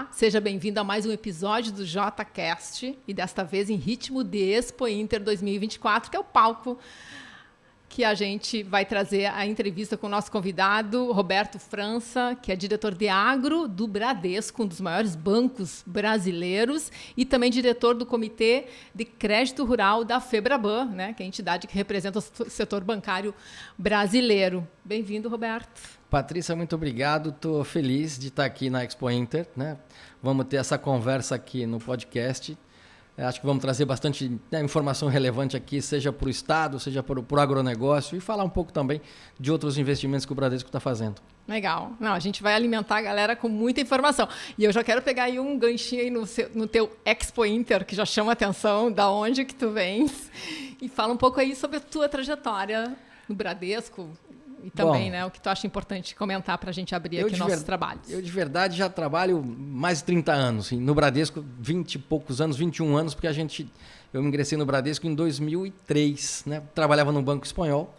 Olá, seja bem-vindo a mais um episódio do JCast e desta vez em ritmo de Expo Inter 2024, que é o palco que a gente vai trazer a entrevista com o nosso convidado, Roberto França, que é diretor de agro do Bradesco, um dos maiores bancos brasileiros, e também diretor do Comitê de Crédito Rural da FEBRABAN, né, que é a entidade que representa o setor bancário brasileiro. Bem-vindo, Roberto. Patrícia, muito obrigado. Estou feliz de estar aqui na Expo Inter, né? Vamos ter essa conversa aqui no podcast. Acho que vamos trazer bastante informação relevante aqui, seja para o Estado, seja para o agronegócio, e falar um pouco também de outros investimentos que o Bradesco está fazendo. Legal. Não, a gente vai alimentar a galera com muita informação. E eu já quero pegar aí um ganchinho aí no teu Expo Inter, que já chama a atenção, da onde que tu vens, e fala um pouco aí sobre a tua trajetória no Bradesco. E também, o que tu acha importante comentar para a gente abrir aqui nossos trabalhos. Eu, de verdade, já trabalho mais de 30 anos. Assim, no Bradesco, 20 e poucos anos, 21 anos, porque eu ingressei no Bradesco em 2003. Né? Trabalhava no Banco Espanhol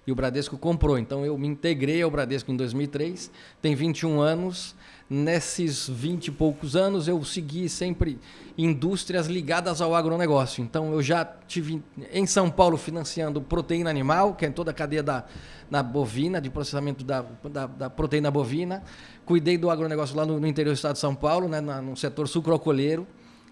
e o Bradesco comprou. Então, eu me integrei ao Bradesco em 2003. Tem 21 anos. Nesses 20 e poucos anos, eu segui sempre indústrias ligadas ao agronegócio. Então, eu já tive em São Paulo financiando proteína animal, que é toda a cadeia da bovina, de processamento da proteína bovina. Cuidei do agronegócio lá no interior do estado de São Paulo, né, no setor sucroalcooleiro.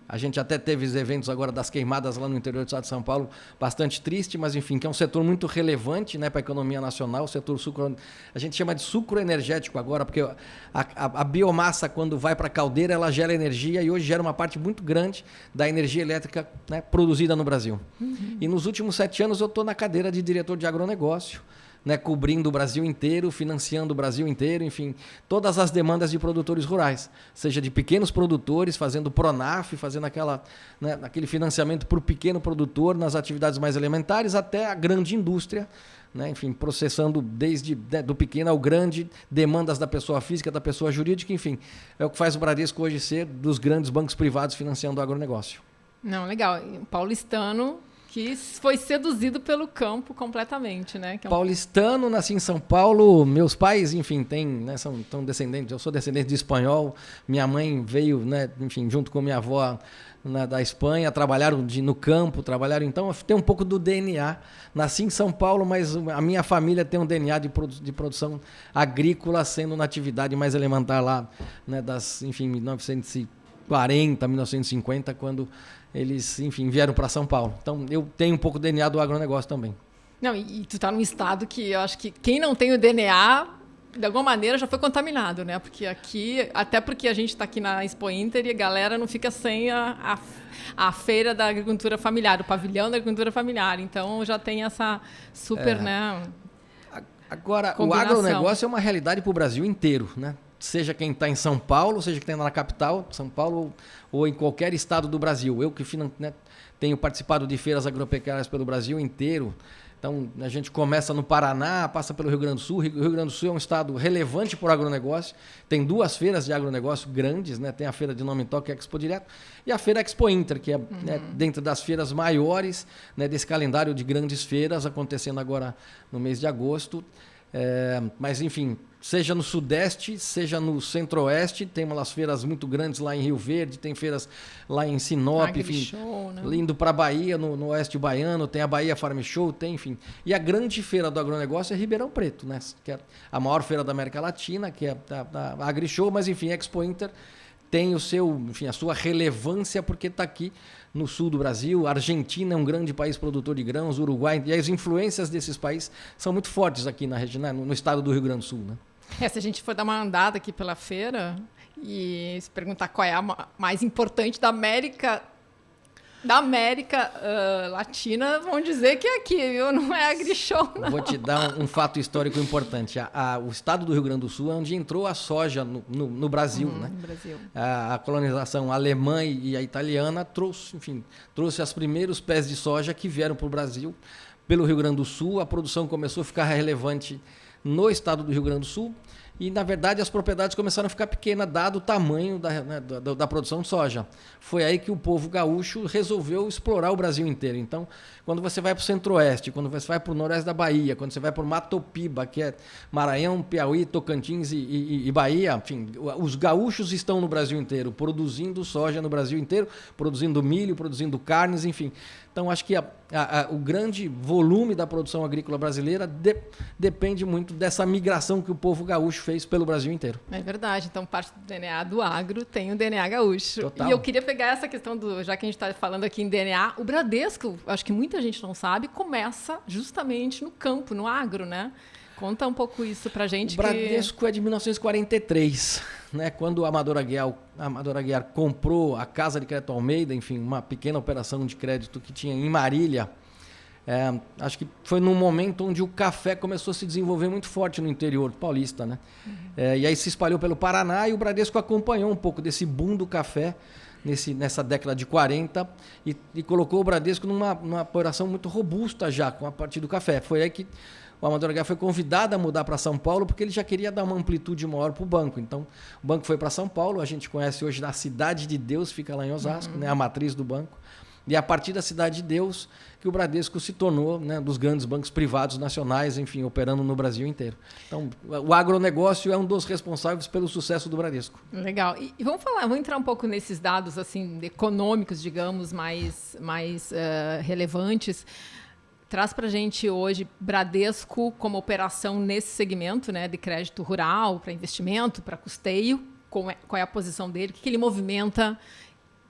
A gente até teve os eventos agora das queimadas lá no interior do estado de São Paulo, bastante triste, mas enfim, que é um setor muito relevante, né, para a economia nacional, o setor sucro, a gente chama de sucro energético agora, porque a biomassa, quando vai para a caldeira, ela gera energia e hoje gera uma parte muito grande da energia elétrica, né, produzida no Brasil. Uhum. E nos últimos 7 anos eu estou na cadeira de diretor de agronegócio, né, cobrindo o Brasil inteiro, financiando o Brasil inteiro, enfim, todas as demandas de produtores rurais, seja de pequenos produtores, fazendo Pronaf, fazendo aquele financiamento para o pequeno produtor nas atividades mais elementares, até a grande indústria, né, enfim, processando desde do pequeno ao grande, demandas da pessoa física, da pessoa jurídica, enfim, é o que faz o Bradesco hoje ser dos grandes bancos privados financiando o agronegócio. Não, legal. Paulistano, que foi seduzido pelo campo completamente, né? Que é Paulistano, nasci em São Paulo, meus pais, enfim, são descendentes, eu sou descendente de espanhol, minha mãe veio, né, enfim, junto com minha avó, né, da Espanha, trabalharam no campo, então tem um pouco do DNA. Nasci em São Paulo, mas a minha família tem um DNA de produção agrícola, sendo na atividade mais elementar lá, né, enfim, 1940, 1950, quando eles, enfim, vieram para São Paulo. Então, eu tenho um pouco de DNA do agronegócio também. Não, e tu está num estado que eu acho que quem não tem o DNA, de alguma maneira, já foi contaminado, né? Porque aqui, até porque a gente está aqui na Expo Inter e a galera não fica sem a feira da agricultura familiar, o pavilhão da agricultura familiar. Então, já tem essa super, né? Agora, o agronegócio é uma realidade para o Brasil inteiro, né? Seja quem está em São Paulo, seja quem está na capital, São Paulo, ou em qualquer estado do Brasil. Eu que tenho participado de feiras agropecuárias pelo Brasil inteiro. Então, a gente começa no Paraná, passa pelo Rio Grande do Sul. O Rio Grande do Sul é um estado relevante para o agronegócio. Tem 2 feiras de agronegócio grandes, né? Tem a feira de Nome Toque, Expo Direto, e a feira Expo Inter, que é dentro das feiras maiores, né, desse calendário de grandes feiras, acontecendo agora no mês de agosto. Mas, enfim, seja no Sudeste, seja no Centro-Oeste, tem umas feiras muito grandes lá em Rio Verde, tem feiras lá em Sinop, enfim, né? Indo para a Bahia, no Oeste Baiano, tem a Bahia Farm Show, tem, enfim. E a grande feira do agronegócio é Ribeirão Preto, né? Que é a maior feira da América Latina, que é a AgriShow, mas, enfim, Expo Inter tem a sua relevância porque está aqui no sul do Brasil. A Argentina é um grande país produtor de grãos, Uruguai, e as influências desses países são muito fortes aqui na região, no estado do Rio Grande do Sul, né? Se a gente for dar uma andada aqui pela feira e se perguntar qual é a mais importante da América Latina, vão dizer que é aqui, viu? Não é AgriShow, não. Vou te dar um fato histórico importante. O estado do Rio Grande do Sul é onde entrou a soja no Brasil, né? No Brasil. A colonização alemã e a italiana trouxe os primeiros pés de soja que vieram para o Brasil pelo Rio Grande do Sul. A produção começou a ficar relevante no estado do Rio Grande do Sul. E, na verdade, as propriedades começaram a ficar pequenas, dado o tamanho da produção de soja. Foi aí que o povo gaúcho resolveu explorar o Brasil inteiro. Então, quando você vai para o centro-oeste, quando você vai para o noroeste da Bahia, quando você vai para o Matopiba, que é Maranhão, Piauí, Tocantins e Bahia, enfim, os gaúchos estão no Brasil inteiro, produzindo soja no Brasil inteiro, produzindo milho, produzindo carnes, enfim. Então, acho que o grande volume da produção agrícola brasileira depende muito dessa migração que o povo gaúcho fez pelo Brasil inteiro. É verdade. Então, parte do DNA do agro tem o DNA gaúcho. Total. E eu queria pegar essa questão já que a gente está falando aqui em DNA, o Bradesco, acho que muita gente não sabe, começa justamente no campo, no agro, né? Conta um pouco isso pra gente. O Bradesco é de 1943, né? Quando a Amador Aguiar comprou a Casa de Crédito Almeida, enfim, uma pequena operação de crédito que tinha em Marília. Acho que foi num momento onde o café começou a se desenvolver muito forte no interior paulista, né? E aí se espalhou pelo Paraná e o Bradesco acompanhou um pouco desse boom do café nessa década de 40 e colocou o Bradesco numa operação muito robusta já a partir do café. Foi aí que o Amador Aguiar foi convidado a mudar para São Paulo porque ele já queria dar uma amplitude maior para o banco. Então, o banco foi para São Paulo, a gente conhece hoje na Cidade de Deus, fica lá em Osasco, né, a matriz do banco. E a partir da Cidade de Deus que o Bradesco se tornou, né, dos grandes bancos privados nacionais, enfim, operando no Brasil inteiro. Então, o agronegócio é um dos responsáveis pelo sucesso do Bradesco. Legal. E vamos entrar um pouco nesses dados assim econômicos, digamos, mais relevantes. Traz para a gente hoje Bradesco como operação nesse segmento, né, de crédito rural, para investimento, para custeio, qual é a posição dele, o que ele movimenta,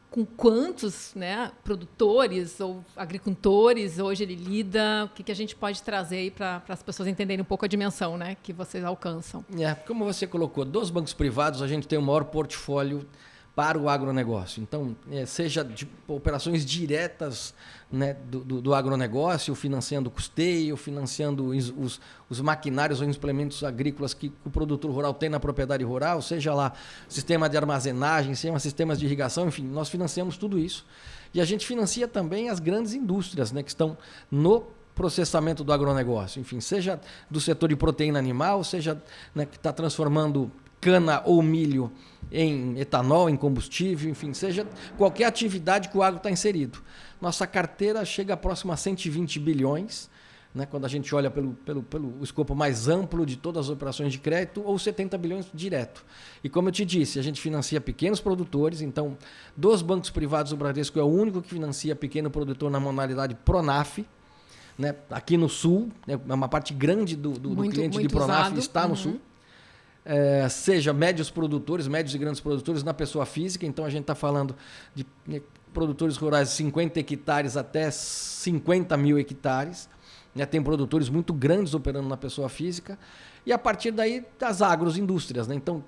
com quantos, né, produtores ou agricultores hoje ele lida, o que a gente pode trazer aí para as pessoas entenderem um pouco a dimensão, né, que vocês alcançam. Como você colocou, dos bancos privados a gente tem o maior portfólio para o agronegócio. Então, seja de operações diretas, né, do agronegócio, financiando custeio, financiando os maquinários ou implementos agrícolas que o produtor rural tem na propriedade rural, seja lá sistema de armazenagem, seja sistemas de irrigação, enfim, nós financiamos tudo isso. E a gente financia também as grandes indústrias, né, que estão no processamento do agronegócio, enfim, seja do setor de proteína animal, seja, né, que está transformando cana ou milho em etanol, em combustível, enfim, seja qualquer atividade que o agro está inserido. Nossa carteira chega próxima a 120 bilhões, né, quando a gente olha pelo escopo mais amplo de todas as operações de crédito, ou 70 bilhões direto. E como eu te disse, a gente financia pequenos produtores, então, dos bancos privados, o Bradesco é o único que financia pequeno produtor na modalidade Pronaf, né, aqui no Sul, né, uma parte grande do cliente de Pronaf usado. Está no Sul. Seja médios e grandes produtores na pessoa física, então a gente está falando de produtores rurais de 50 hectares até 50 mil hectares, né? Tem produtores muito grandes operando na pessoa física, e a partir daí das agroindústrias, né? Então,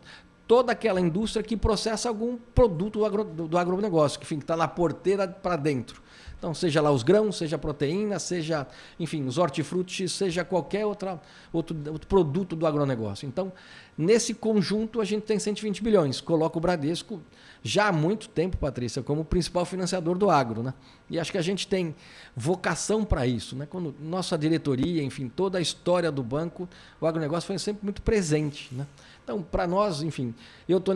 toda aquela indústria que processa algum produto do agronegócio, que está na porteira para dentro. Então, seja lá os grãos, seja a proteína, seja, enfim, os hortifrutis, seja qualquer outro produto do agronegócio. Então, nesse conjunto, a gente tem 120 bilhões. Coloca o Bradesco já há muito tempo, Patrícia, como principal financiador do agro, né? E acho que a gente tem vocação para isso, né? Quando nossa diretoria, enfim, toda a história do banco, o agronegócio foi sempre muito presente, né? Então, para nós, enfim, eu estou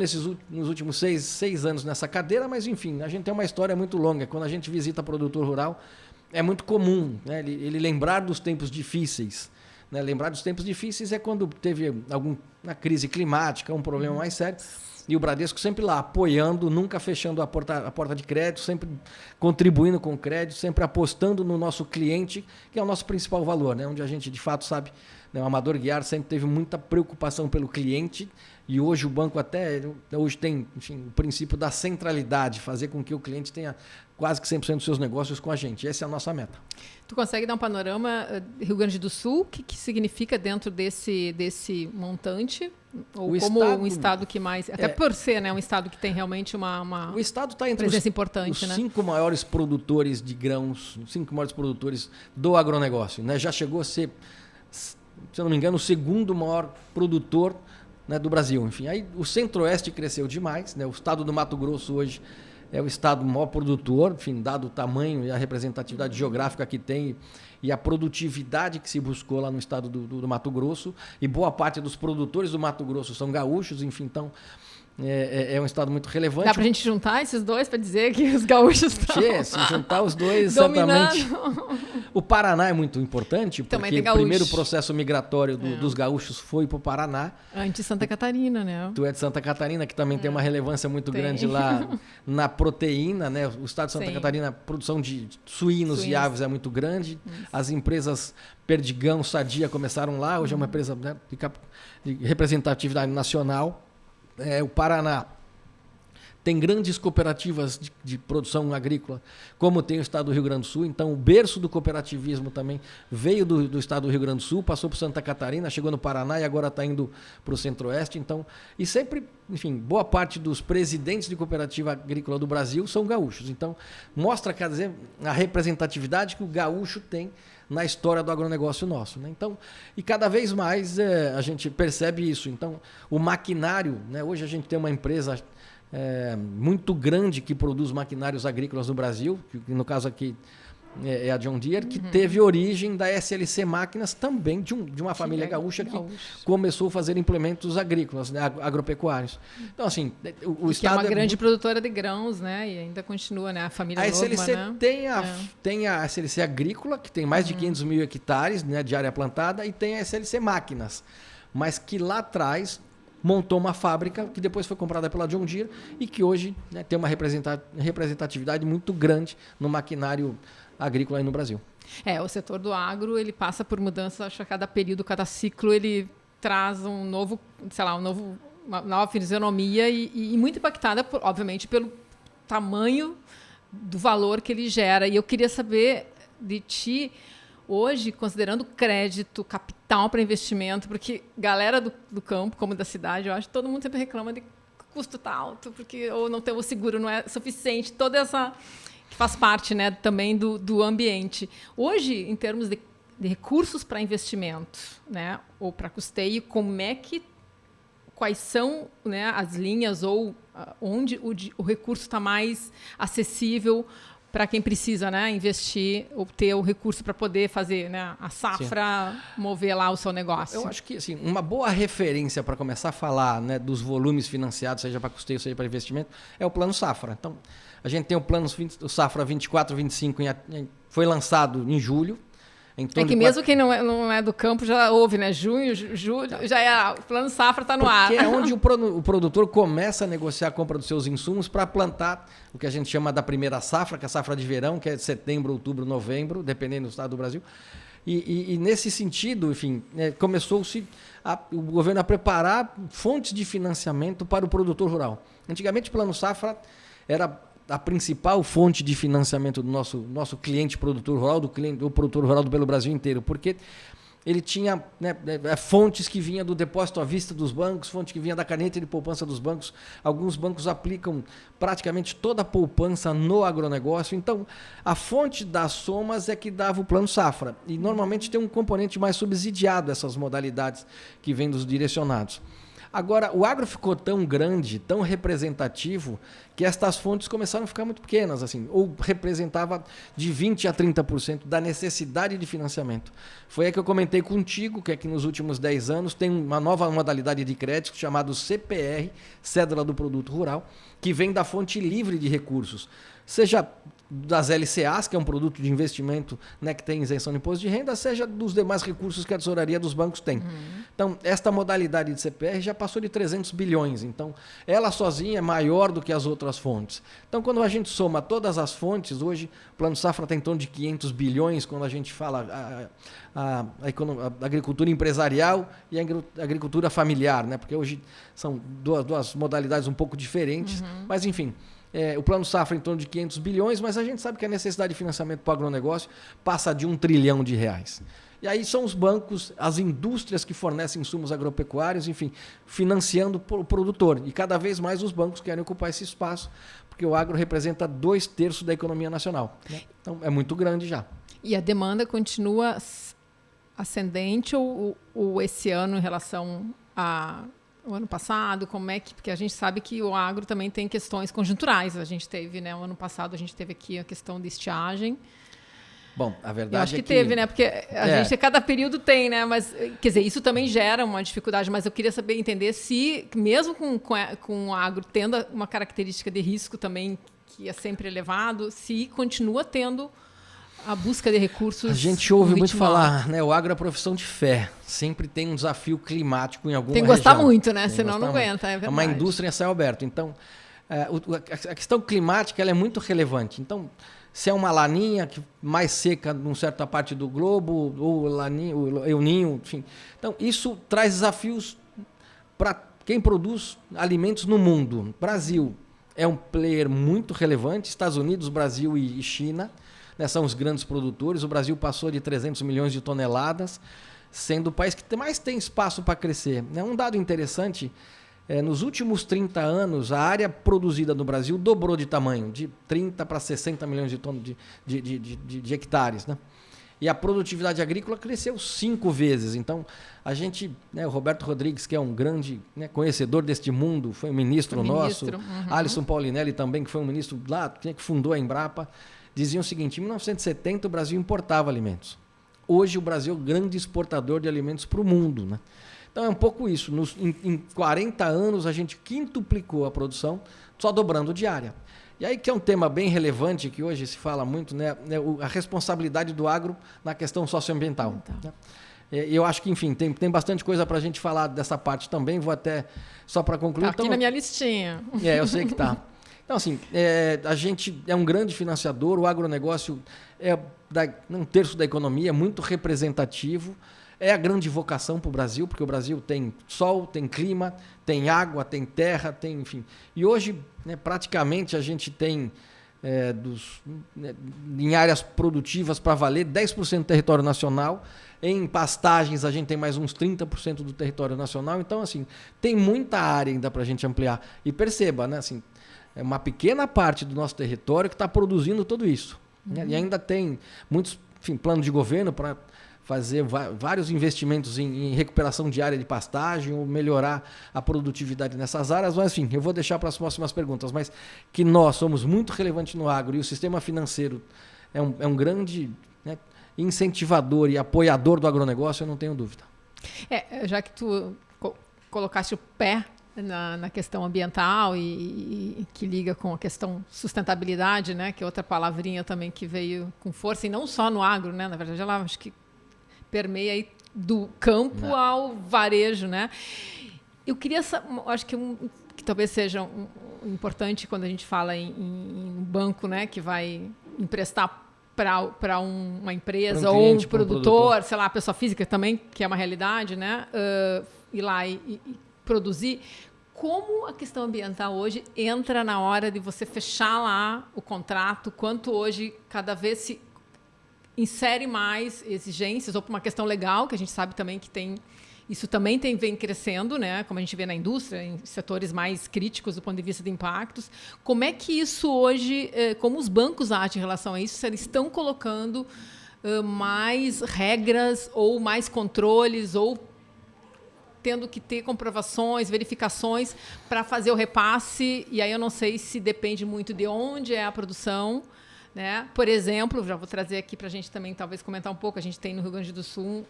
nos últimos seis anos nessa cadeira, mas, enfim, a gente tem uma história muito longa. Quando a gente visita produtor rural, é muito comum, né, ele lembrar dos tempos difíceis. Né? Lembrar dos tempos difíceis é quando teve alguma crise climática, um problema mais sério. E o Bradesco sempre lá, apoiando, nunca fechando a porta de crédito, sempre contribuindo com crédito, sempre apostando no nosso cliente, que é o nosso principal valor, né? Onde a gente, de fato, sabe, né? O Amador Aguiar sempre teve muita preocupação pelo cliente, e hoje o banco hoje tem, enfim, o princípio da centralidade, fazer com que o cliente tenha quase que 100% dos seus negócios com a gente. Essa é a nossa meta. Tu consegue dar um panorama Rio Grande do Sul? O que significa dentro desse montante? Ou um estado que mais... Até por ser, né, um estado que tem realmente uma o estado está entre presença importante, os né? 5 maiores produtores de grãos, os 5 maiores produtores do agronegócio, né? Já chegou a ser, se eu não me engano, o segundo maior produtor, né, do Brasil. Enfim, aí o Centro-Oeste cresceu demais, né? O estado do Mato Grosso hoje é o estado maior produtor, enfim, dado o tamanho e a representatividade geográfica que tem e a produtividade que se buscou lá no estado do Mato Grosso. E boa parte dos produtores do Mato Grosso são gaúchos, enfim, então é um estado muito relevante. Dá pra gente juntar esses dois para dizer que os gaúchos estão se juntar os dois, dominando. certamente. O Paraná é muito importante, porque o primeiro processo migratório dos gaúchos foi para o Paraná. Antes Santa Catarina, né? Tu é de Santa Catarina, que também tem uma relevância muito grande lá na proteína, né? O estado de Santa Catarina, a produção de suínos e aves é muito grande. As empresas Perdigão, Sadia começaram lá, hoje é uma empresa, né, de representatividade nacional. O Paraná tem grandes cooperativas de produção agrícola, como tem o estado do Rio Grande do Sul. Então, o berço do cooperativismo também veio do estado do Rio Grande do Sul, passou por Santa Catarina, chegou no Paraná e agora está indo para o Centro-Oeste. Então, e sempre, enfim, boa parte dos presidentes de cooperativa agrícola do Brasil são gaúchos. Então, mostra, quer dizer, a representatividade que o gaúcho tem na história do agronegócio nosso, né? Então, e cada vez mais a gente percebe isso. Então, o maquinário, né? Hoje a gente tem uma empresa muito grande que produz maquinários agrícolas no Brasil, que no caso aqui é a John Deere, que teve origem da SLC Máquinas, também de uma família gaúcha que começou a fazer implementos agrícolas, né, agropecuários. Então, assim, o estado é uma grande produtora de grãos, né? E ainda continua, né? A família SLC, né? tem a SLC Agrícola, que tem mais de 500 mil hectares, né, de área plantada, e tem a SLC Máquinas, mas que lá atrás montou uma fábrica que depois foi comprada pela John Deere e que hoje, né, tem uma representatividade muito grande no maquinário agrícola aí no Brasil. O setor do agro, ele passa por mudanças, acho que a cada período, cada ciclo, ele traz uma nova fisionomia e muito impactada, obviamente, pelo tamanho do valor que ele gera. E eu queria saber de ti, hoje, considerando crédito, capital para investimento, porque galera do campo, como da cidade, eu acho que todo mundo sempre reclama de que o custo está alto, porque ou não tem o seguro, não é suficiente, toda essa que faz parte, né, também do ambiente. Hoje, em termos de recursos para investimento, né, ou para custeio, quais são, né, as linhas ou onde o recurso está mais acessível para quem precisa, né, investir ou ter o recurso para poder fazer, né, a safra, mover lá o seu negócio? Eu acho que assim, uma boa referência para começar a falar, né, dos volumes financiados, seja para custeio, seja para investimento, é o Plano Safra. Então, a gente tem o Safra 24-25, foi lançado em julho. Mesmo quem não é do campo já ouve, né? Junho, julho, o Plano Safra está no ar. Porque é onde o produtor começa a negociar a compra dos seus insumos para plantar o que a gente chama da primeira safra, que é a safra de verão, que é de setembro, outubro, novembro, dependendo do estado do Brasil. E nesse sentido, enfim, começou-se o governo a preparar fontes de financiamento para o produtor rural. Antigamente, o Plano Safra era a principal fonte de financiamento do nosso cliente produtor rural, do produtor rural pelo Brasil inteiro, porque ele tinha, né, fontes que vinham do depósito à vista dos bancos, fontes que vinham da caneta de poupança dos bancos. Alguns bancos aplicam praticamente toda a poupança no agronegócio. Então, a fonte das somas é que dava o Plano Safra. E normalmente tem um componente mais subsidiado dessas modalidades que vêm dos direcionados. Agora, o agro ficou tão grande, tão representativo, que estas fontes começaram a ficar muito pequenas, assim, ou representava de 20% a 30% da necessidade de financiamento. Foi aí que eu comentei contigo, que é que nos últimos 10 anos tem uma nova modalidade de crédito chamado CPR, Cédula do Produto Rural, que vem da fonte livre de recursos, seja das LCAs, que é um produto de investimento, né, que tem isenção de imposto de renda, seja dos demais recursos que a tesouraria dos bancos tem. Então, esta modalidade de CPR já passou de 300 bilhões. Então, ela sozinha é maior do que as outras fontes. Então, quando a gente soma todas as fontes, hoje o Plano Safra tem em torno de 500 bilhões, quando a gente fala a agricultura empresarial e a agricultura familiar, né? Porque hoje são duas modalidades um pouco diferentes, mas enfim. O Plano Safra em torno de 500 bilhões, mas a gente sabe que a necessidade de financiamento para o agronegócio passa de R$1 trilhão. E aí são os bancos, as indústrias que fornecem insumos agropecuários, enfim, financiando o produtor. E cada vez mais os bancos querem ocupar esse espaço, porque o agro representa 2/3 da economia nacional, né? Então é muito grande já. E a demanda continua ascendente ou esse ano em relação a o ano passado? Como é que... Porque a gente sabe que o agro também tem questões conjunturais. A gente teve, né? O ano passado a gente teve aqui a questão de estiagem. Bom, a verdade Eu acho é que teve, né? Porque a gente, cada período tem, né? Mas, quer dizer, isso também gera uma dificuldade, mas eu queria saber, entender se, mesmo com o agro tendo uma característica de risco também, que é sempre elevado, se continua tendo a busca de recursos. A gente ouve muito falar, né? O agro é profissão de fé. Sempre tem um desafio climático em alguma região. Tem que gostar muito, né? Senão não aguenta, é verdade. É uma indústria em céu aberto. Então, a questão climática ela é muito relevante. Então, se é uma laninha que mais seca em certa parte do globo, ou laninha, o El Niño, enfim. Então, isso traz desafios para quem produz alimentos no mundo. Brasil é um player muito relevante. Estados Unidos, Brasil e China, né, são os grandes produtores. O Brasil passou de 300 milhões de toneladas, sendo o país que mais tem espaço para crescer. Um dado interessante, nos últimos 30 anos, a área produzida no Brasil dobrou de tamanho, de 30 para 60 milhões de hectares, né? E a produtividade agrícola cresceu 5 vezes. Então, a gente, né, o Roberto Rodrigues, que é um grande, né, conhecedor deste mundo, foi um ministro nosso, Alisson Paulinelli também, que foi um ministro lá, que fundou a Embrapa, diziam o seguinte: em 1970 o Brasil importava alimentos. Hoje o Brasil é o grande exportador de alimentos para o mundo, né? Então é um pouco isso. Em 40 anos a gente quintuplicou a produção, só dobrando de área. E aí que é um tema bem relevante, que hoje se fala muito, né? A responsabilidade do agro na questão socioambiental. Né? Eu acho que, enfim, tem bastante coisa para a gente falar dessa parte também. Vou até, só para concluir... Tá aqui na minha listinha. Eu sei que está. Então, assim, a gente é um grande financiador, o agronegócio é um terço da economia, é muito representativo, é a grande vocação para o Brasil, porque o Brasil tem sol, tem clima, tem água, tem terra, tem, enfim. E hoje, né, praticamente, a gente tem, em áreas produtivas para valer, 10% do território nacional. Em pastagens, a gente tem mais uns 30% do território nacional. Então, assim, tem muita área ainda para a gente ampliar. E perceba, né, assim, é uma pequena parte do nosso território que está produzindo tudo isso. Né? E ainda tem muitos, enfim, planos de governo para fazer vários investimentos em recuperação de área de pastagem ou melhorar a produtividade nessas áreas. Mas, enfim, eu vou deixar para as próximas perguntas. Mas que nós somos muito relevantes no agro e o sistema financeiro é um grande, né, incentivador e apoiador do agronegócio, eu não tenho dúvida. Já que tu colocaste o pé na questão ambiental e que liga com a questão sustentabilidade, né, que é outra palavrinha também que veio com força, e não só no agro, né, na verdade ela acho que permeia aí do campo ao varejo, né? Eu queria, acho que talvez seja importante quando a gente fala em um banco, né, que vai emprestar para uma empresa ou um produtor, sei lá, pessoa física também, que é uma realidade, né? Ir lá e produzir. Como a questão ambiental hoje entra na hora de você fechar lá o contrato, quanto hoje cada vez se insere mais exigências, ou por uma questão legal, que a gente sabe também que isso também vem crescendo, né? Como a gente vê na indústria, em setores mais críticos do ponto de vista de impactos. Como é que isso hoje, como os bancos agem em relação a isso? Se eles estão colocando mais regras ou mais controles, ou tendo que ter comprovações, verificações para fazer o repasse? E aí eu não sei se depende muito de onde é a produção, né? Por exemplo, já vou trazer aqui para a gente também talvez comentar um pouco, a gente tem no Rio Grande do Sul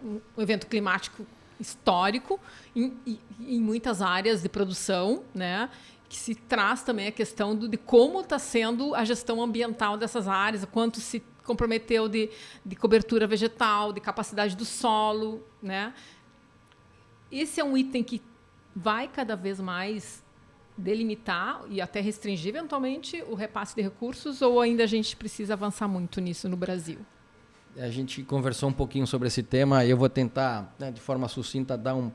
um evento climático histórico em muitas áreas de produção, né? Que se traz também a questão de como está sendo a gestão ambiental dessas áreas, o quanto se comprometeu de cobertura vegetal, de capacidade do solo, né? Esse é um item que vai cada vez mais delimitar e até restringir eventualmente o repasse de recursos, ou ainda a gente precisa avançar muito nisso no Brasil? A gente conversou um pouquinho sobre esse tema e eu vou tentar, né, de forma sucinta, dar eu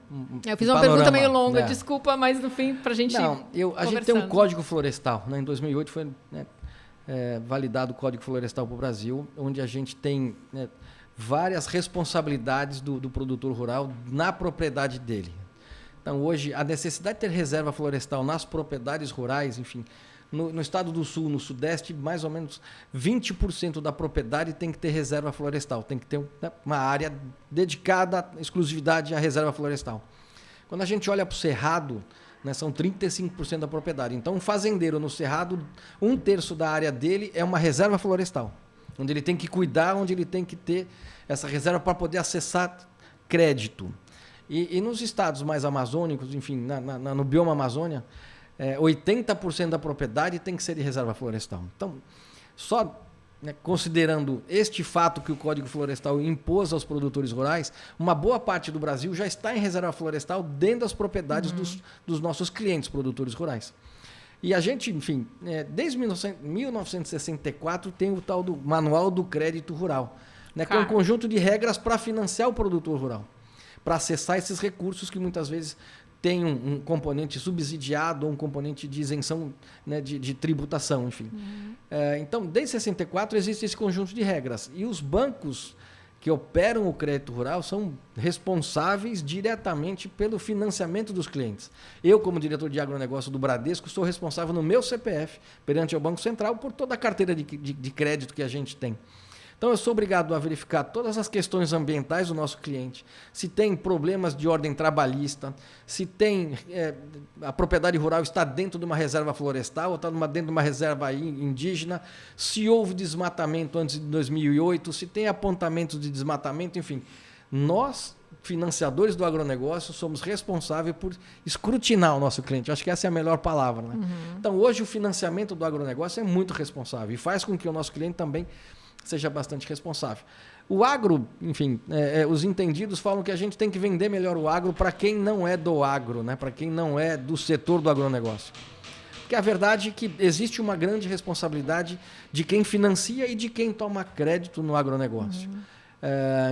fiz uma pergunta meio longa, desculpa, mas no fim, para a gente a gente tem um Código Florestal, né? Em 2008 foi, né, validado o Código Florestal para o Brasil, onde a gente tem, né, várias responsabilidades do produtor rural na propriedade dele. Então, hoje, a necessidade de ter reserva florestal nas propriedades rurais, enfim, no estado do Sul, no Sudeste, mais ou menos 20% da propriedade tem que ter reserva florestal, tem que ter uma área dedicada à exclusividade à reserva florestal. Quando a gente olha para o Cerrado, né, são 35% da propriedade. Então, um fazendeiro no Cerrado, 1/3 da área dele é uma reserva florestal, onde ele tem que cuidar, onde ele tem que ter essa reserva para poder acessar crédito. E nos estados mais amazônicos, enfim, no bioma Amazônia, 80% da propriedade tem que ser de reserva florestal. Então, só, né, considerando este fato que o Código Florestal impôs aos produtores rurais, uma boa parte do Brasil já está em reserva florestal dentro das propriedades dos nossos clientes produtores rurais. E a gente, enfim, desde 1964 tem o tal do Manual do Crédito Rural, né, que é um conjunto de regras para financiar o produtor rural, para acessar esses recursos que muitas vezes tem um componente subsidiado ou um componente de isenção, né, de tributação, enfim. Então, desde 64 existe esse conjunto de regras. E os bancos que operam o crédito rural são responsáveis diretamente pelo financiamento dos clientes. Eu, como diretor de agronegócio do Bradesco, sou responsável no meu CPF, perante o Banco Central, por toda a carteira de crédito que a gente tem. Então, eu sou obrigado a verificar todas as questões ambientais do nosso cliente, se tem problemas de ordem trabalhista, se tem a propriedade rural está dentro de uma reserva florestal ou está dentro de uma reserva indígena, se houve desmatamento antes de 2008, se tem apontamentos de desmatamento, enfim. Nós, financiadores do agronegócio, somos responsáveis por escrutinar o nosso cliente. Acho que essa é a melhor palavra, né? Então, hoje, o financiamento do agronegócio é muito responsável e faz com que o nosso cliente também seja bastante responsável. O agro, enfim, os entendidos falam que a gente tem que vender melhor o agro para quem não é do agro, né? Para quem não é do setor do agronegócio. Porque a verdade é que existe uma grande responsabilidade de quem financia e de quem toma crédito no agronegócio.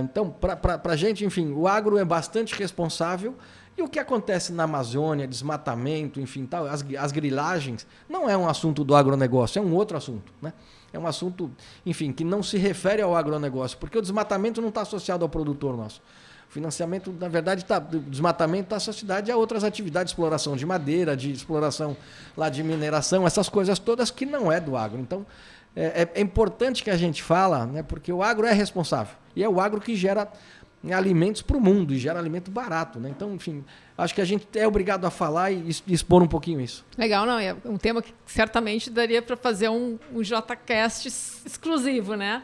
Então, para a gente, enfim, o agro é bastante responsável. E o que acontece na Amazônia, desmatamento, enfim, tal, as grilagens, não é um assunto do agronegócio, é um outro assunto, né? É um assunto, enfim, que não se refere ao agronegócio, porque o desmatamento não está associado ao produtor nosso. O financiamento, na verdade, o desmatamento está associado a outras atividades de exploração de madeira, de exploração lá de mineração, essas coisas todas que não é do agro. Então, é importante que a gente fala, né, porque o agro é responsável. E é o agro que gera alimentos para o mundo e gera alimento barato, né? Então, enfim, acho que a gente é obrigado a falar e expor um pouquinho isso. Legal, não, é um tema que certamente daria para fazer um JCast exclusivo, né?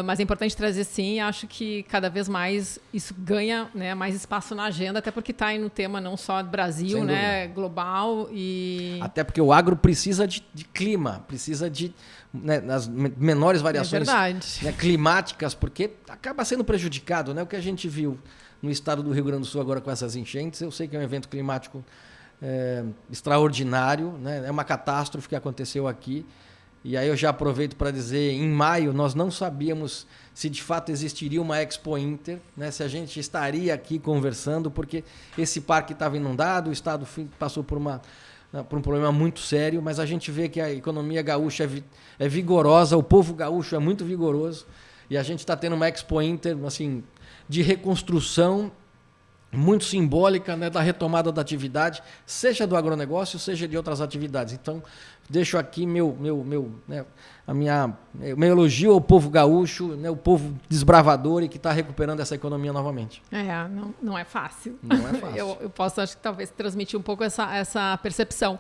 Mas é importante trazer, sim, acho que cada vez mais isso ganha, né, mais espaço na agenda, até porque está aí no tema não só do Brasil, né, global e... Até porque o agro precisa de clima, precisa de, né, as menores variações, né, climáticas, porque acaba sendo prejudicado, né? O que a gente viu no estado do Rio Grande do Sul agora com essas enchentes, eu sei que é um evento climático extraordinário, né? É uma catástrofe que aconteceu aqui. E aí eu já aproveito para dizer, em maio nós não sabíamos se de fato existiria uma Expo Inter, né? Se a gente estaria aqui conversando, porque esse parque estava inundado, o estado passou por um problema muito sério, mas a gente vê que a economia gaúcha é vigorosa, o povo gaúcho é muito vigoroso, e a gente está tendo uma Expo Inter assim, de reconstrução muito simbólica, né, da retomada da atividade, seja do agronegócio, seja de outras atividades. Então, deixo aqui meu elogio ao povo gaúcho, né, o povo desbravador e que está recuperando essa economia novamente. Não é fácil. Não é fácil. Eu posso, acho que talvez, transmitir um pouco essa percepção.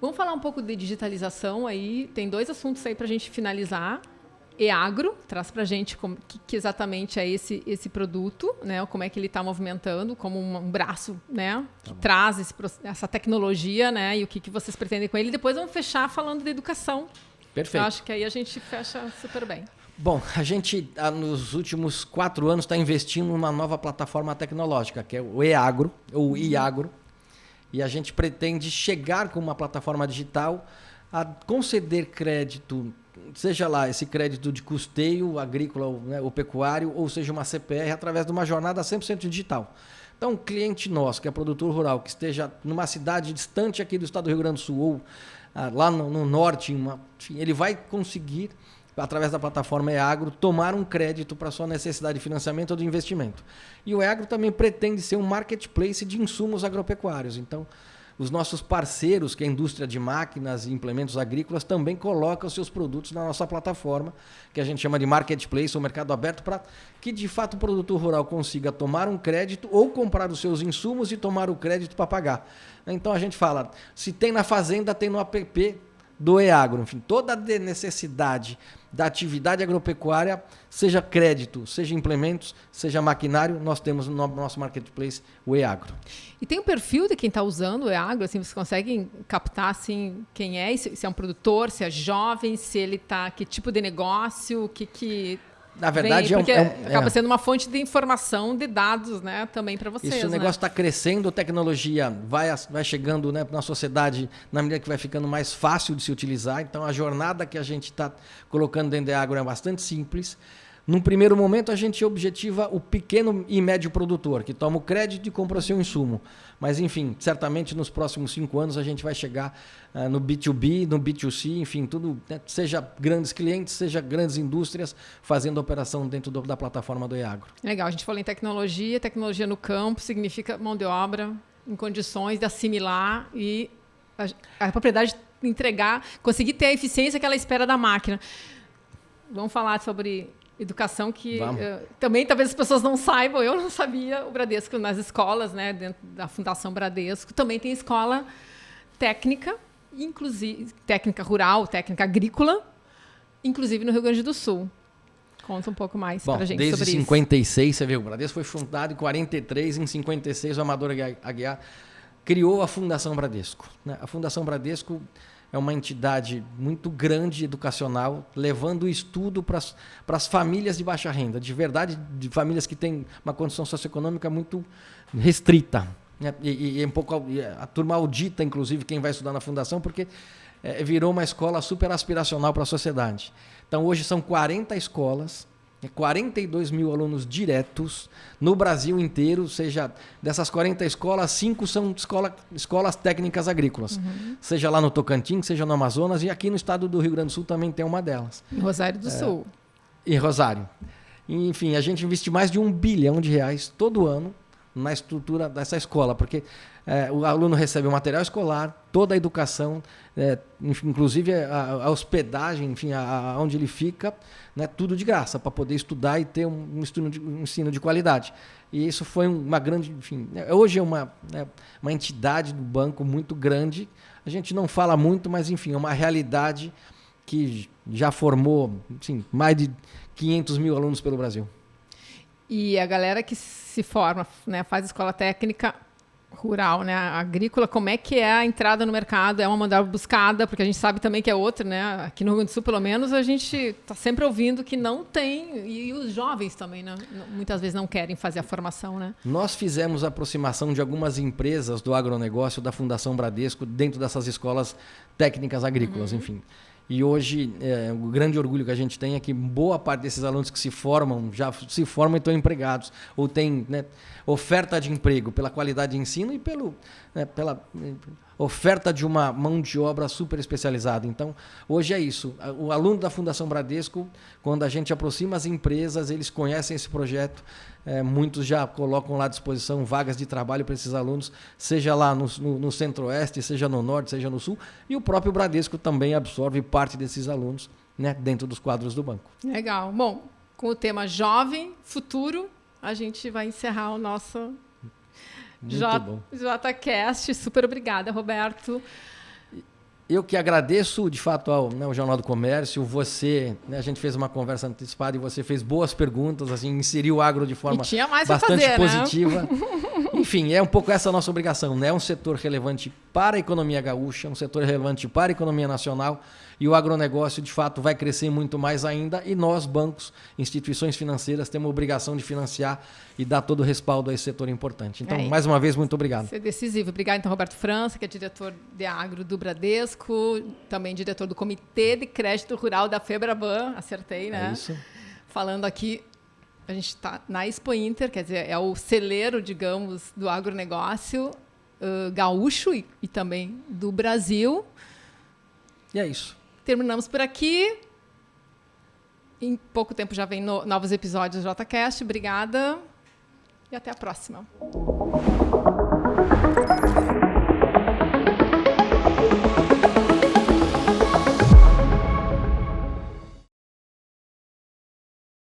Vamos falar um pouco de digitalização aí. Tem 2 assuntos aí para a gente finalizar. EAgro, traz para a gente que exatamente é esse produto, né? Como é que ele está movimentando, como um braço, né? Que traz essa tecnologia, né? E o que vocês pretendem com ele. Depois vamos fechar falando de educação. Perfeito. Eu acho que aí a gente fecha super bem. Bom, a gente, nos últimos 4 anos, está investindo numa nova plataforma tecnológica, que é o EAgro, ou IAgro. E a gente pretende chegar com uma plataforma digital a conceder crédito, seja lá esse crédito de custeio agrícola, né, ou pecuário, ou seja uma CPR, através de uma jornada 100% digital. Então, um cliente nosso, que é produtor rural, que esteja numa cidade distante aqui do estado do Rio Grande do Sul, ou lá no norte, enfim, ele vai conseguir, através da plataforma EAgro, tomar um crédito para sua necessidade de financiamento ou de investimento. E o EAgro também pretende ser um marketplace de insumos agropecuários. Então, os nossos parceiros, que é a indústria de máquinas e implementos agrícolas, também colocam os seus produtos na nossa plataforma, que a gente chama de Marketplace, ou mercado aberto, para que de fato o produtor rural consiga tomar um crédito ou comprar os seus insumos e tomar o crédito para pagar. Então a gente fala, se tem na fazenda, tem no app do EAGRO. Enfim, toda a necessidade da atividade agropecuária, seja crédito, seja implementos, seja maquinário, nós temos no nosso marketplace o EAGRO. E tem um perfil de quem está usando o EAGRO? Assim, vocês conseguem captar assim, quem é? Se é um produtor, se é jovem, se ele está... Que tipo de negócio, que na verdade, porque acaba sendo uma fonte de informação, de dados, né, também para vocês. Isso, o negócio está crescendo, a tecnologia vai chegando, né, na sociedade na medida que vai ficando mais fácil de se utilizar. Então, a jornada que a gente está colocando dentro da EAGRO é bastante simples. Num primeiro momento, a gente objetiva o pequeno e médio produtor, que toma o crédito e compra o seu insumo. Mas, enfim, certamente nos próximos 5 anos a gente vai chegar no B2B, no B2C, enfim, tudo, né, seja grandes clientes, seja grandes indústrias, fazendo operação dentro da plataforma do EAGRO. Legal, a gente falou em tecnologia no campo significa mão de obra em condições de assimilar e a propriedade entregar, conseguir ter a eficiência que ela espera da máquina. Vamos falar sobre... educação que também talvez as pessoas não saibam, eu não sabia, o Bradesco nas escolas, né, dentro da Fundação Bradesco, também tem escola técnica, inclusive técnica rural, técnica agrícola, inclusive no Rio Grande do Sul. Conta um pouco mais para a gente sobre isso. Desde 56, você viu, o Bradesco foi fundado em 43, em 56 o Amador Aguiar criou a Fundação Bradesco, né? A Fundação Bradesco é uma entidade muito grande, educacional, levando o estudo para as famílias de baixa renda, de verdade, de famílias que têm uma condição socioeconômica muito restrita. Né? E um pouco a turma audita, inclusive, quem vai estudar na Fundação, porque virou uma escola super aspiracional para a sociedade. Então, hoje são 40 escolas, 42 mil alunos diretos no Brasil inteiro, ou seja, dessas 40 escolas, 5 são escolas técnicas agrícolas, seja lá no Tocantins, seja no Amazonas, e aqui no estado do Rio Grande do Sul também tem uma delas. Em Rosário do Sul. Em Rosário. Enfim, a gente investe mais de R$1 bilhão todo ano na estrutura dessa escola, porque o aluno recebe o material escolar, toda a educação, inclusive a hospedagem, enfim, onde ele fica, né, tudo de graça, para poder estudar e ter um ensino de qualidade. E isso foi uma grande... Enfim, hoje é uma entidade do banco muito grande, a gente não fala muito, mas enfim, é uma realidade que já formou, assim, mais de 500 mil alunos pelo Brasil. E a galera que se forma, né, faz escola técnica rural, né, agrícola, como é que é a entrada no mercado? É uma mão de obra buscada, porque a gente sabe também que é outra, né? Aqui no Rio Grande do Sul, pelo menos, a gente está sempre ouvindo que não tem, e os jovens também, né, muitas vezes não querem fazer a formação, né? Nós fizemos a aproximação de algumas empresas do agronegócio da Fundação Bradesco dentro dessas escolas técnicas agrícolas, enfim. E hoje, o grande orgulho que a gente tem é que boa parte desses alunos que se formam, já se formam e estão empregados, ou têm, né, oferta de emprego pela qualidade de ensino e pela oferta de uma mão de obra super especializada. Então, hoje é isso. O aluno da Fundação Bradesco, quando a gente aproxima as empresas, eles conhecem esse projeto, muitos já colocam lá à disposição vagas de trabalho para esses alunos, seja lá no Centro-Oeste, seja no Norte, seja no Sul, e o próprio Bradesco também absorve parte desses alunos, né, dentro dos quadros do banco. Legal. Bom, com o tema Jovem, Futuro, a gente vai encerrar o nosso JCast. Super obrigada, Roberto. Eu que agradeço, de fato, ao Jornal do Comércio. Você, né, a gente fez uma conversa antecipada e você fez boas perguntas, assim, inseriu o agro de forma bastante positiva. Né? Enfim, é um pouco essa a nossa obrigação, né? É um setor relevante para a economia gaúcha, um setor relevante para a economia nacional, e o agronegócio, de fato, vai crescer muito mais ainda, e nós, bancos, instituições financeiras, temos a obrigação de financiar e dar todo o respaldo a esse setor importante. Então, mais uma vez, muito obrigado. Isso é decisivo. Obrigado, então, Roberto França, que é diretor de agro do Bradesco, também diretor do Comitê de Crédito Rural da FEBRABAN, acertei, né? É isso. Falando aqui, a gente está na Expo Inter, quer dizer, é o celeiro, digamos, do agronegócio gaúcho e também do Brasil. E é isso. Terminamos por aqui. Em pouco tempo já vem novos episódios do JCast. Obrigada e até a próxima.